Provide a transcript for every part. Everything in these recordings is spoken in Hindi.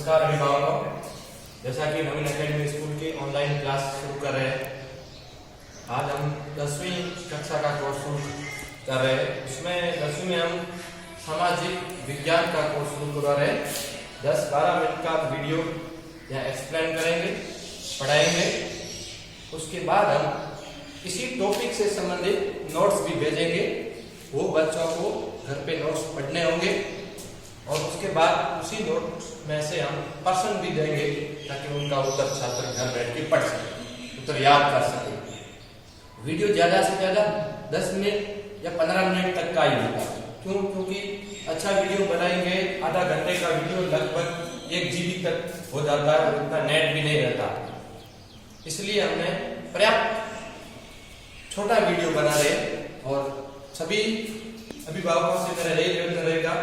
नमस्कार अभिभावकों। जैसा कि नवीन एकेडमी स्कूल के ऑनलाइन क्लास शुरू कर रहे हैं, आज हम 10वीं कक्षा का कोर्स शुरू कर रहे हैं। इसमें 10वीं में हम सामाजिक विज्ञान का कोर्स शुरू कर रहे हैं। 10-12 मिनट का वीडियो यहाँ एक्सप्लेन करेंगे, पढ़ाएंगे। उसके बाद हम इसी टॉपिक से संबंधित नोट्स भी भेजेंगे। वो बच्चों को घर पे नोट्स पढ़ने होंगे और उसके बाद उसी नोट में से हम प्रश्न भी देंगे ताकि उनका उत्तर छात्र घर बैठ के पढ़ सके, उत्तर याद कर सके। वीडियो ज्यादा से ज्यादा 10 मिनट या 15 मिनट तक का ही होगा। क्योंकि अच्छा वीडियो बनाएंगे, आधा घंटे का वीडियो लगभग 1 GB तक हो जाता है और उतना नेट भी नहीं रहता। इसलिए हमने पर्याप्त छोटा वीडियो बना रहे और सभी अभिभावकों से मेरा यही निवेदन रहेगा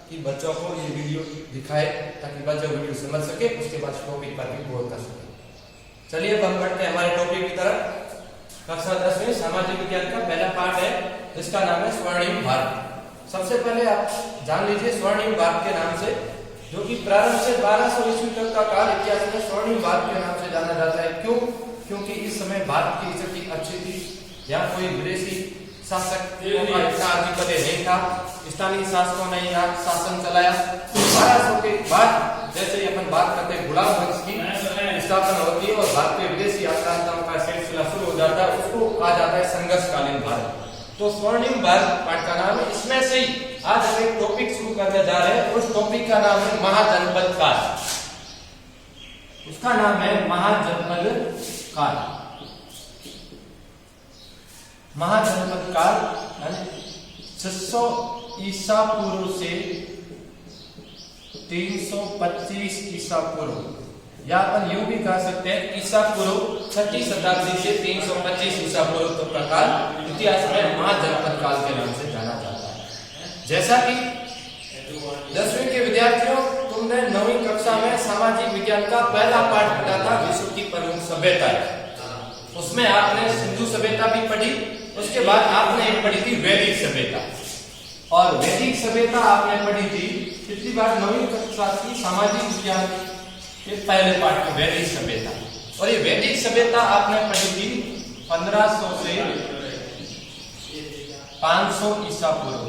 कि बच्चों को ये वीडियो दिखाए ताकि बच्चे वीडियो समझ सके, उसके बाद टॉपिक पर भी गौर कर सके। चलिए अब हम बढ़ते हैं हमारे टॉपिक की तरफ। कक्षा 10 में सामाजिक विज्ञान का पहला पार्ट है, जिसका नाम है स्वर्णिम भारत। सबसे पहले आप जान लीजिए स्वर्णिम भारत के नाम से, जो कि प्रारंभ से 1200 ईस्वी तक का काल इतिहास में स्वर्णिम भारत के नाम से जाना जाता है। क्यों? क्योंकि इस समय भारत की स्थिति अच्छी थी, यहाँ कोई विदेशी शासक का इतना आधिपत्य नहीं था, स्थानीय शासकों ने यहाँ शासन चलाया। 1200 के बाद जैसे अपन बात करते हैं गुलाम वंश की स्थापना होती है और भारतीय विदेशी आक्रांताओं का सिलसिला शुरू हो जाता है, उसको कहा जाता है संघर्षकालीन भारत। तो स्वर्णिम भारत पाठ का नाम है। इसमें से ही आज हम एक टॉपिक शुरू करने जा रहे हैं। उस टॉपिक का नाम है महाजनपद काल। उसका नाम है महाजनपद काल। महाजनपद काल 600 ईसा पूर्व से 325 ईसा पूर्व, या अपन यूं भी कह सकते हैं ईसा पूर्व 6ठी शताब्दी से 325 ईसा पूर्व तक का काल इतिहास में महाजनपद काल के नाम से जाना जाता है। जैसा कि 10वीं के विद्यार्थियों, तुमने 9वीं कक्षा में सामाजिक विज्ञान का पहला पाठ पढ़ा था, विश्व की प्रमुख सभ्यताएं। उसमें आपने सिंधु सभ्यता भी पढ़ी, उसके बाद आपने एक पढ़ी थी वैदिक सभ्यता, और वैदिक सभ्यता आपने पढ़ी थी पिछली बार 9वीं कक्षा की सामाजिक विज्ञान के पहले पाठ में वैदिक सभ्यता। और ये वैदिक सभ्यता आपने पढ़ी थी 1500 से 500 ईसा पूर्व।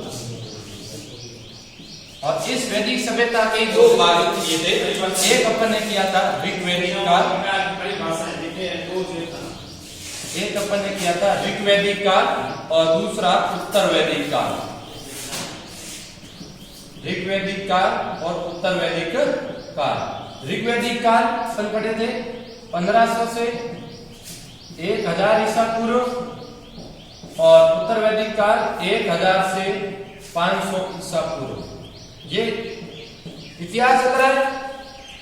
और इस वैदिक सभ्यता के 2 भाग किए थे। एक अपन ने किया था ऋग्वैदिक काल, एक अपन ने किया था ऋग्वैदिक काल और दूसरा उत्तर वैदिक काल। ऋग्वैदिक काल और उत्तर वैदिक काल। ऋग्वैदिक काल अपन पढ़े थे 1500 से 1000 ईसा पूर्व और उत्तर वैदिक काल 1000 से 500 ईसा पूर्व। ये इतिहास चल रहा है।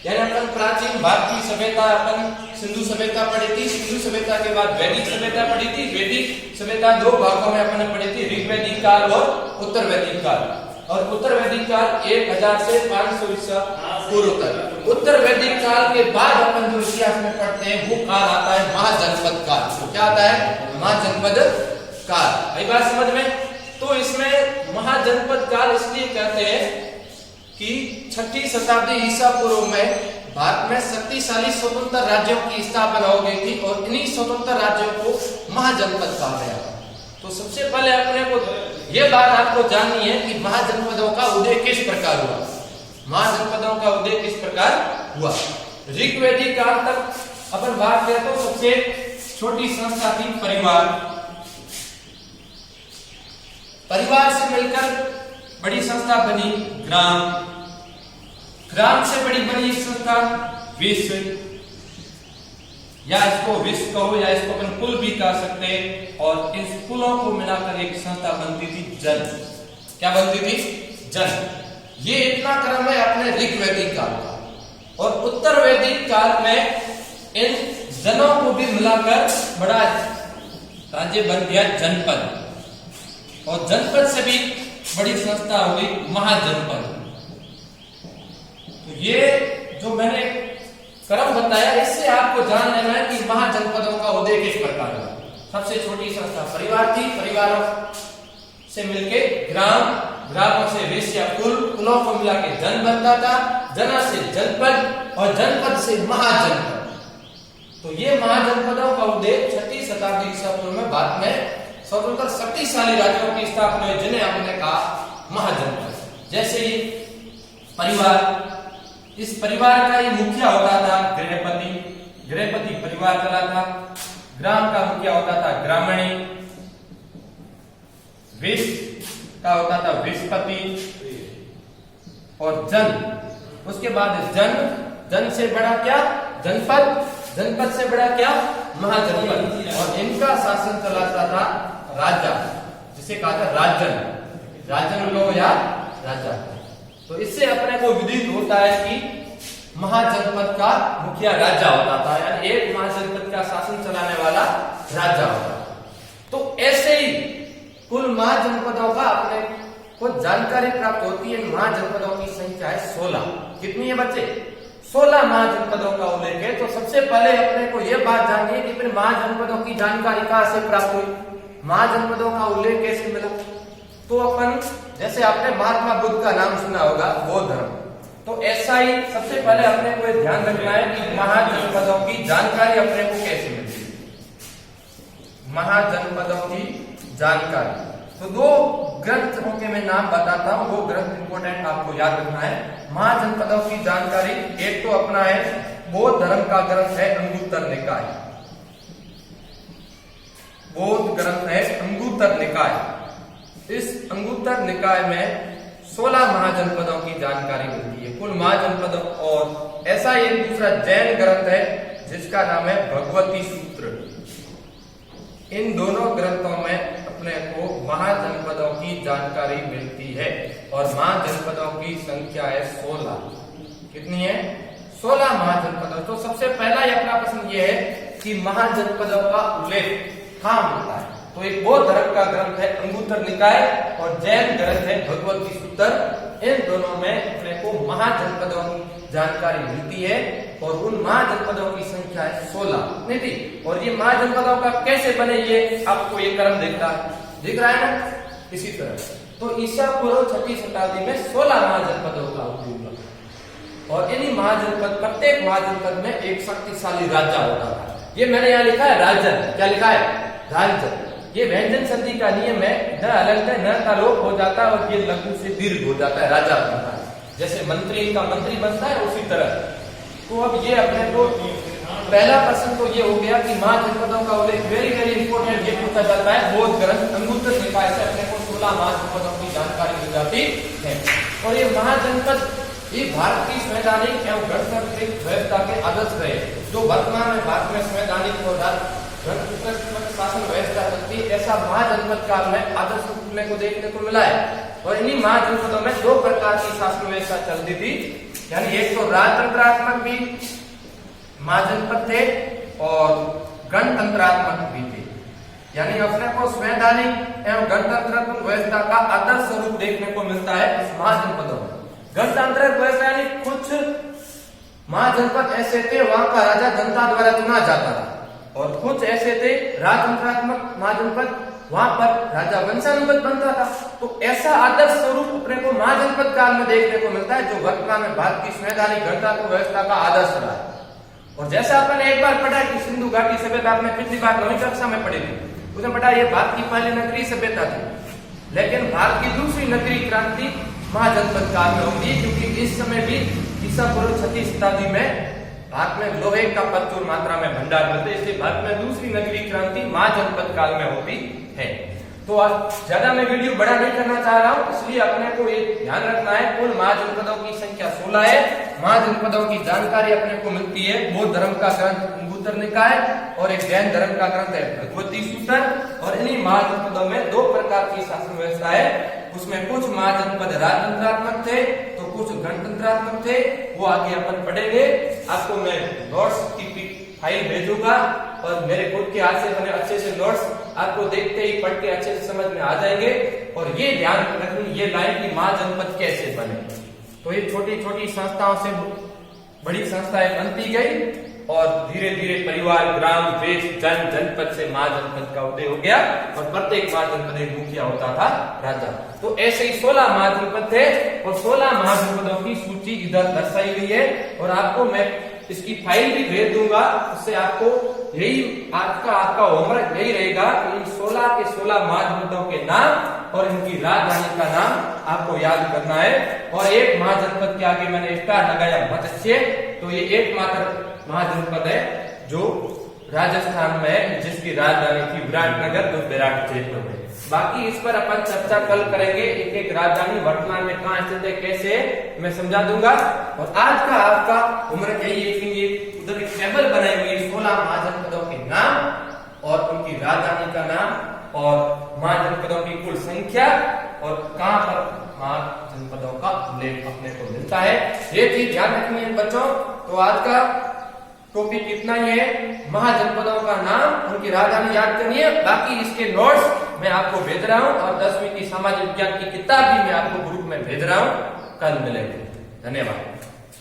यानी अपन प्राचीन भारतीय सभ्यता, अपन सिंधु सभ्यता पढ़ी थी, सिंधु सभ्यता के बाद वैदिक सभ्यता पढ़ी थी। वैदिक सभ्यता 2 भागों में अपन ने पढ़ी थी, ऋग्वैदिक काल और उत्तर वैदिक काल। और उत्तर वैदिक काल 1000 से 500 ईसा पूर्व तक। उत्तर वैदिक काल के बाद अपन जो इतिहास में पढ़ते हैं वो काल आता है महाजनपद काल। क्या आता है? महाजनपद काल। आई बात समझ में? तो इसमें महाजनपद काल इसलिए कहते हैं कि 6ठी शताब्दी ईसा पूर्व में भारत में शक्तिशाली स्वतंत्र राज्यों की स्थापना हो गई थी और इन्हीं स्वतंत्र राज्यों को महाजनपद कहा गया। तो सबसे पहले अपने को यह बात आपको जाननी है कि महाजनपदों का उदय किस प्रकार हुआ। महाजनपदों का उदय किस प्रकार हुआ? ऋग्वैदिक काल तक अपन बात करें तो सबसे छोटी संस्था थी परिवार। परिवार से मिलकर बड़ी संस्था बनी ग्राम। ग्राम से बड़ी बनी संस्था विश्व, या इसको विश्व कहो या इसको अपन कुल भी कह सकते हैं। और इन कुलों को मिलाकर एक संस्था बनती थी जन। क्या बनती थी? जन। ये इतना क्रम है अपने ऋग्वैदिक काल का। और उत्तर वैदिक काल में इन जनों को भी मिलाकर बड़ा राज्य बन गया जनपद। और जनपद से भी बड़ी संस्था हुई महाजनपद। तो ये जो मैंने क्रम बताया, इससे आपको जान लेना है कि महाजनपदों का उदय किस प्रकार हुआ। सबसे छोटी संस्था परिवार थी, परिवारों से मिलके ग्राम, ग्रामों से वेश्या कुल, कुलों को मिला के जन बनता था, जना से जनपद, और जनपद से महाजनपद। तो ये महाजनपदों का उल्लेख 6वीं शताब्दी ईसा पूर्व में भारत में स्वतंत्र शक्तिशाली राज्यों की स्थापना हुई, जिन्हें हमने कहा महाजनपद। जैसे ये परिवार, इस परिवार का ये मुखिया होता था गृहपति, गृहपति परिवार चलाता। ग्राम का मुखिया होता था ग्रामणी, विष का होता था विषपति, और जन, उसके बाद जन, जन से बड़ा क्या जनपद, जनपद से बड़ा क्या महाजनपद। और इनका शासन चलाता था राजा, जिसे कहा था राजन, राजन लो या राजा। तो इससे अपने को विदित होता है कि महाजनपद का मुखिया राजा होता था, यानी एक महाजनपद का शासन चलाने वाला राजा होता था। तो ऐसे ही कुल महाजनपदों का अपने को जानकारी प्राप्त होती है। महाजनपदों की संख्या है 16। कितनी है बच्चे? 16 महाजनपदों का उल्लेख है। तो सबसे पहले अपने को यह बात जाननी है कि फिर महाजनपदों की जानकारी कहां से प्राप्त हुई, महाजनपदों का उल्लेख कैसे मिला। तो अपन, जैसे आपने महात्मा बुद्ध का नाम सुना होगा, बौद्ध धर्म, तो ऐसा ही सबसे पहले अपने को ध्यान रखना है कि महाजनपदों की जानकारी अपने को कैसे मिलती है। महाजनपदों की जानकारी, तो 2 ग्रंथों के मैं नाम बताता हूं, वो ग्रंथ इंपोर्टेंट आपको याद रखना है। महाजनपदों की जानकारी, एक तो अपना है बौद्ध धर्म का ग्रंथ है अंगुत्तर निकाय, बौद्ध ग्रंथ है अंगुत्तर निकाय। इस अंगुत्तर निकाय में 16 महाजनपदों की जानकारी मिलती है, कुल महाजनपदों। और ऐसा एक दूसरा जैन ग्रंथ है जिसका नाम है भगवती सूत्र। इन दोनों ग्रंथों में अपने को महाजनपदों की जानकारी मिलती है, और महाजनपदों की संख्या है 16। कितनी है? 16 महाजनपदों। तो सबसे पहला ही अपना प्रश्न ये है कि महाजनपदों का उल्लेख कहां मिलता है। तो एक बौद्ध धर्म का ग्रंथ है अंगुत्तर निकाय और जैन ग्रंथ है भगवती सूत्र। इन दोनों में अपने को महाजनपदों की जानकारी मिलती है, और उन महाजनपदों की संख्या है 16। नहीं थी? और ये महाजनपदों का कैसे बने, ये आपको ये क्रम दिख रहा है ना, इसी तरह। तो ईसा पूर्व 6वीं शताब्दी में 16 महाजनपदों का उपयोग हुआ, और इन्हीं महाजनपद, प्रत्येक महाजनपद में एक शक्तिशाली राजा होता था। ये मैंने यहाँ लिखा है राजन, क्या लिखा है? राजन। ये व्यंजन संधि का नियम है, न अलग न का लोप हो जाता है, और ये लघु से दीर्घ हो जाता है, राजा बनता है। जैसे मंत्री का मंत्री बनता है, उसी तरह। तो अब ये अपने को पहला प्रश्न तो ये हो गया कि महाजनपदों का उल्लेख, वेरी वेरी इंपोर्टेंट, ये पूछा जाता है बौद्ध ग्रंथ अंगुत्तर निकाय से अपने को 16 महाजनपदों की जानकारी मिल जाती है। और ये महाजनपद ये भारत की संवैधानिक एवं गणतांत्रिक व्यवस्था के आदर्श रहे, जो वर्तमान में भारत में संवैधानिक और शासन व्यवस्था चलती है, ऐसा महाजनपद काल में आदर्श अपने को देखने को मिला है। और इन्हीं महाजनपदों में 2 प्रकार की शासन व्यवस्था चलती थी, यानी एक तो राजतंत्रात्मक भी महाजनपद थे और गणतंत्रात्मक भी थे। यानी अपने को संवैधानिक एवं गणतंत्रात्मक व्यवस्था का आदर्श स्वरूप देखने को मिलता है इस महाजनपदों में। गणतांत्रिक व्यवस्था यानी कुछ महाजनपद ऐसे थे वहां का राजा जनता द्वारा चुना जाता था, और कुछ ऐसे थे राजतंत्रात्मक महाजनपद, वहां पर राजा वंशानुगत बनता था। तो ऐसा आदर्श स्वरूप अपने को महाजनपद काल में देखने को मिलता है, जो वर्तमान में भारत की संवैधानिक गणतंत्र व्यवस्था का आदर्श रहा है। और जैसा अपन ने एक बार पढ़ा कि सिंधु घाटी सभ्यता, आपने पिछली बार 9वीं कक्षा में पढ़ी थी, उसमें पढ़ा ये भारत की पहली नगरीय सभ्यता थी, लेकिन भारत की दूसरी नगरीय क्रांति महाजनपद काल में होती है, क्योंकि इस समय भी ईसा पूर्व 6वीं शताब्दी में भारत में लोहे का प्रचुर मात्रा में भंडार मिलते, इसलिए भारत में दूसरी नगरीय क्रांति महाजनपद काल में होती है। तो आज ज्यादा मैं वीडियो बड़ा नहीं करना चाह रहा हूं, इसलिए अपने को ये ध्यान रखना है कुल महाजनपदों की संख्या 16 है। महाजनपदों की जानकारी अपने को मिलती है बौद्ध धर्म का ग्रंथ अंगुत्तर निकाय और एक जैन धर्म का ग्रंथ है भगवती सूत्र। और इन्हीं महाजनपदों में 2 प्रकार की शासन व्यवस्था है, उसमें कुछ महाजनपद राजतंत्रात्मक थे तो कुछ गणतंत्रात्मक थे, वो आगे अपन पढ़ेंगे। आपको मैं नोट्स की फाइल भेजूंगा और मेरे खुद के हाथ से बने अच्छे से नोट्स आपको देखते ही पढ़ के अच्छे से समझ में आ जाएंगे। और ये ध्यान रखनी ये लाइन की महाजनपद कैसे बने। तो ये छोटी छोटी संस्थाओं से बड़ी संस्थाएं बनती गई और धीरे धीरे परिवार, ग्राम, देश, जनपद से महाजनपद का उदय हो गया और प्रत्येक महाजनपद एक मुखिया होता था, राजा। तो ऐसे ही 16 महाजनपद थे और 16 महाजनपदों की सूची इधर दर्शाई गई है और आपको मैं इसकी फाइल भी भेज दूंगा। उससे आपको यही आपका होमवर्क यही रहेगा कि इन 16 के 16 महाजनपदों के नाम और इनकी राजधानी का नाम आपको याद करना है। और एक महाजनपद के आगे मैंने स्टार लगाया मत्स्य, तो ये एकमात्र महाजनपद है जो राजस्थान में है जिसकी राजधानी थी विराटनगर, जो विराट जयपुर में। बाकी इस पर अपन चर्चा कल करेंगे, एक एक राजधानी वर्तमान में कहाँ स्थित है, कैसे है, मैं समझा दूंगा। और आज का आपका होमवर्क यही है कि ये उधर एक टेबल बनाई हुई है 16 महाजनपदों के नाम और उनकी राजधानी का नाम और महाजनपदों की कुल संख्या और कहां पर महाजनपदों का उल्लेख अपने को मिलता है। ये चीज ध्यान रखनी है बच्चों। तो आज का टॉपिक इतना ही है, महाजनपदों का नाम, उनकी राजधानी याद करनी है। बाकी इसके नोट्स मैं आपको भेज रहा हूं और 10वीं की सामाजिक विज्ञान की किताब भी मैं आपको ग्रुप में भेज रहा हूं। कल मिलेंगे, धन्यवाद।